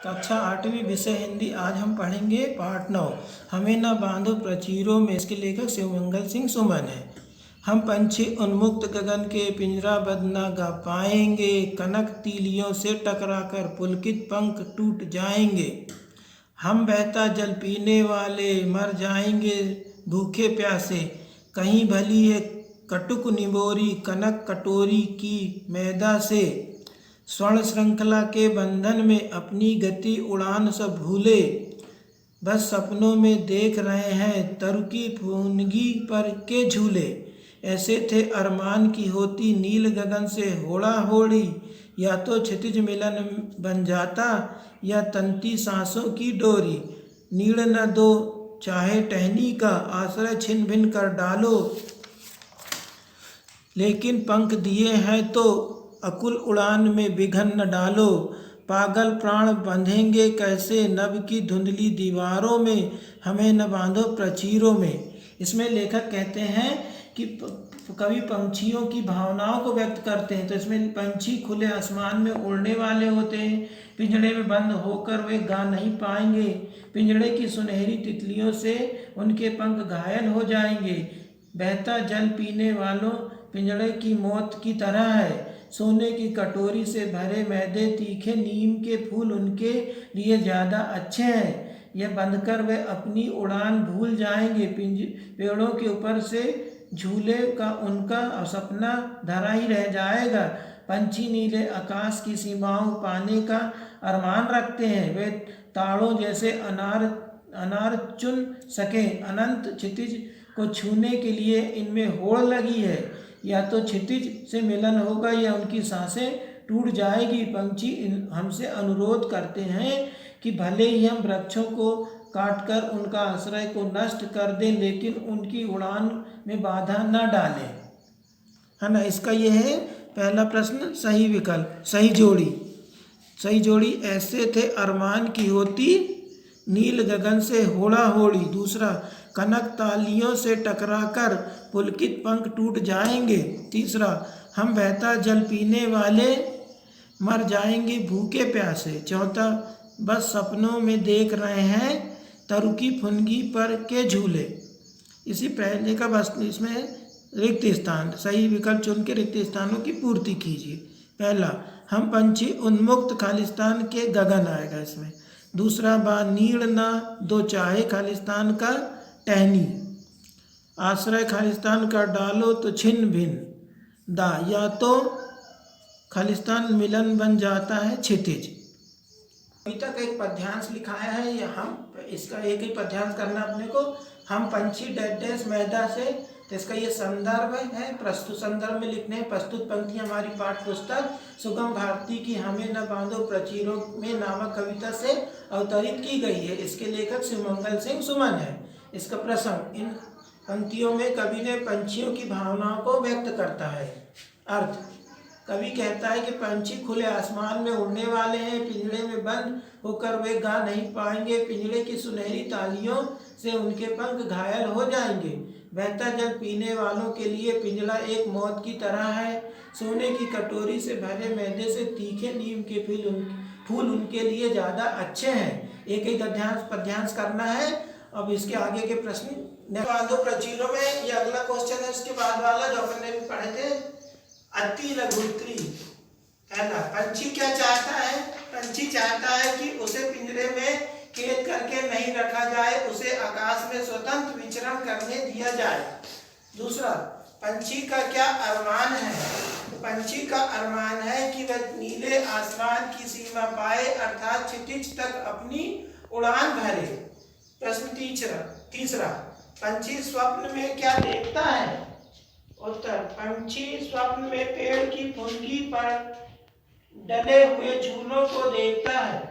कक्षा 8वीं विषय हिंदी। आज हम पढ़ेंगे पाठ 9 हमें न बांधो प्रचीरों में। इसके लेखक शिवमंगल सिंह सुमन है। हम पंछी उन्मुक्त गगन के पिंजराबद्ध न गा पाएंगे, कनक तीलियों से टकराकर पुलकित पंख टूट जाएंगे। हम बहता जल पीने वाले मर जाएंगे भूखे प्यासे, कहीं भली है कटुक निबोरी कनक कटोरी की मैदा से। स्वर्ण श्रृंखला के बंधन में अपनी गति उड़ान सब भूले, बस सपनों में देख रहे हैं तरुकी फुनगी पर के झूले। ऐसे थे अरमान की होती नील गगन से होड़ा होड़ी, या तो क्षितिज मिलन बन जाता या तंती सांसों की डोरी। नीड़ न दो चाहे टहनी का, आश्रय छिन भिन कर डालो, लेकिन पंख दिए हैं तो अकुल उड़ान में विघन न डालो। पागल प्राण बंधेंगे कैसे नभ की धुंधली दीवारों में, हमें न बांधो प्रचीरों में। इसमें लेखक कहते हैं कि कवि पंछियों की भावनाओं को व्यक्त करते हैं। तो इसमें पंछी खुले आसमान में उड़ने वाले होते हैं, पिंजड़े में बंद होकर वे गा नहीं पाएंगे। पिंजड़े की सुनहरी तितलियों से उनके पंख घायल हो जाएंगे। बहता जल पीने वालों पिंजड़े की मौत की तरह है। सोने की कटोरी से भरे मैदे तीखे नीम के फूल उनके लिए ज़्यादा अच्छे हैं। यह बंधकर वे अपनी उड़ान भूल जाएंगे। पेड़ों के ऊपर से झूले का उनका सपना धरा ही रह जाएगा। पंछी नीले आकाश की सीमाओं पाने का अरमान रखते हैं। वे ताड़ों जैसे अनार चुन सके, अनंत क्षितिज को छूने के लिए इनमें होड़ लगी है। या तो क्षितिज से मिलन होगा या उनकी सांसें टूट जाएगी। पंछी हमसे अनुरोध करते हैं कि भले ही हम वृक्षों को काटकर उनका आश्रय को नष्ट कर दें, लेकिन उनकी उड़ान में बाधा न डालें, है ना। इसका यह है पहला प्रश्न सही विकल्प, सही जोड़ी। सही जोड़ी ऐसे थे अरमान की होती नील गगन से होड़ा होड़ी। दूसरा, कनक तालियों से टकराकर पुलकित पंख टूट जाएंगे। तीसरा, हम बहता जल पीने वाले मर जाएंगे भूखे प्यासे। चौथा, बस सपनों में देख रहे हैं तरुकी फुनगी पर के झूले। इसी पहले का बस इसमें रिक्त स्थान, सही विकल्प चुन के रिक्त स्थानों की पूर्ति कीजिए। पहला, हम पंछी उन्मुक्त खालिस्तान के गगन आएगा इसमें। दूसरा, बा नीड़ न दो चाहे खालिस्तान का टहनी, आश्रय खालिस्तान का डालो तो छिन भिन दा, या तो खालिस्तान मिलन बन जाता है क्षितिज। अभी तक एक पद्यांश लिखाया है, या हम इसका एक ही पद्यांश करना अपने को। हम पंछी डैश डैश मैदा से, तो इसका ये संदर्भ है, प्रस्तुत संदर्भ में लिखने हैं। प्रस्तुत पंक्ति हमारी पाठ्य पुस्तक सुगम भारती की हमें न बांधो प्रचीरों में नामक कविता से अवतरित की गई है। इसके लेखक शिवमंगल सिंह सुमन है। इसका प्रसंग, इन पंक्तियों में कवि ने पंछियों की भावनाओं को व्यक्त करता है। अर्थ, कवि कहता है कि पंछी खुले आसमान में उड़ने वाले हैं, पिंजड़े में बंद होकर वे गा नहीं पाएंगे। पिंजड़े की सुनहरी तालियों से उनके पंख घायल हो जाएंगे। बहता जल पीने वालों के लिए पिंजड़ा एक मौत की तरह है। सोने की कटोरी से भरे मैदे से तीखे नीम के फूल उनके लिए ज़्यादा अच्छे हैं। एक एक पद्यांश करना है। अब इसके आगे के प्रश्न बांधो प्रचीरों में, ये अगला क्वेश्चन है। इसके बाद वाला जो अपने भी पढ़े थे, अति लघुत्री। पहला, पंछी क्या चाहता है? पंछी चाहता है कि उसे पिंजरे में कैद करके नहीं रखा जाए, उसे आकाश में स्वतंत्र विचरण करने दिया जाए। दूसरा, पंछी का क्या अरमान है? पंछी का अरमान है कि वह नीले आसमान की सीमा पाए, अर्थात क्षितिज तक अपनी उड़ान भरे। प्रश्न तीसरा, पंछी स्वप्न में क्या देखता है? उत्तर, पंछी स्वप्न में पेड़ की फुनगी पर डले हुए झूलों को देखता है।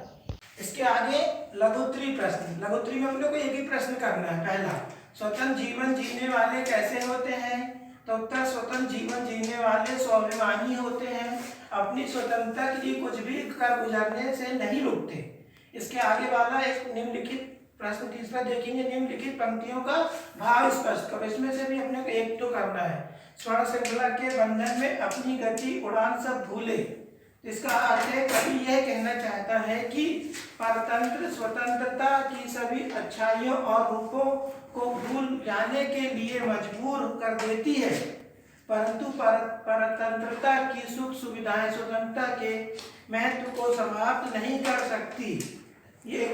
इसके आगे लघुत्री प्रश्न। लघुत्री में हम लोग को एक ही प्रश्न करना है। पहला, स्वतंत्र जीवन जीने वाले कैसे होते हैं? तो उत्तर, स्वतंत्र जीवन जीने वाले स्वाभिमानी होते हैं, अपनी स्वतंत्रता के लिए कुछ भी कर गुजरने से नहीं रुकते। इसके आगे वाला एक निम्नलिखित प्रश्न तीसरा देखेंगे, निम्नलिखित पंक्तियों का भाव स्पष्ट करो। इसमें से भी अपने को एक तो करना है। स्वर्ण श्रृंखला के बंधन में अपनी गति उड़ान सब भूले, इसका अर्थ है कवि यह कहना चाहता है कि परतंत्र स्वतंत्रता की सभी अच्छाइयों और रूपों को भूल जाने के लिए मजबूर कर देती है, परंतु परतंत्रता की सुख सुविधाएं स्वतंत्रता के महत्व को समाप्त नहीं कर सकती। ये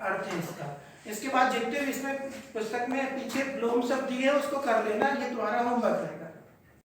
अर्थ है इसका। इसके बाद जितने भी इसमें पुस्तक में पीछे ब्लोम शब्द दिए उसको कर लेना, ये तुम्हारा होमवर्क है।